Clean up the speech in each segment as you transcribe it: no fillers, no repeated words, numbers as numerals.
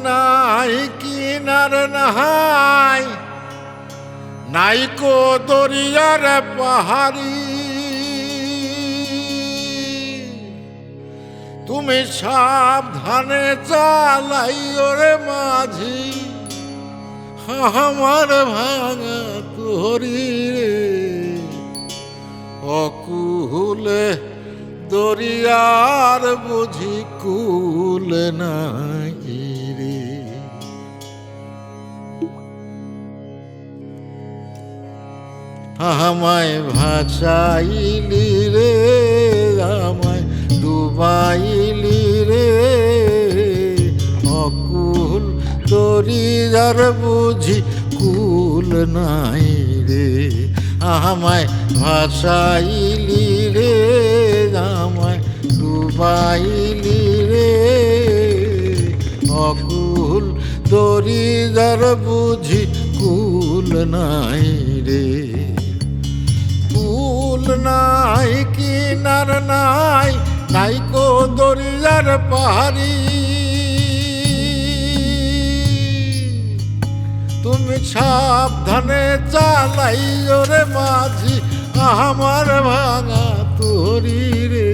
নাই কিনার নাই, নাইকো দরিয়ার পাহাড়ি। তুমি সাবধানে চালাইও রে মাঝি, আমার ভাঙা তরি রে। অকুলে দরিয়ার বুঝি কুল নাই রে। আমায় ভাসাইলি রে, আমায় ডুবাইলি রে। অকুল দরিয়ার বুঝি কুল নাই রে। আমায় ভাসাইলি রে, আমায় ডুবাইলি রে। অকুল দরিয়ার বুঝি কুল নাই রে। কুল নাই কিনার নাই, নাইকো দরিয়ার পাহাড়ি। তুমি সাবধানে চালাইও রে মাঝি, আমার ভাঙা তরি রে।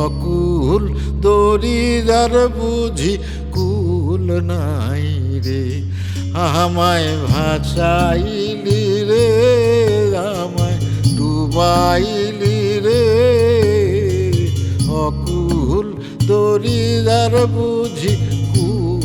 অকুল দরিয়ার বুঝি কুল নাই রে। আমায় ভাসাইলি রে, আমায় ডুবাইলি রে। অকুল দরিয়ার বুঝি কুল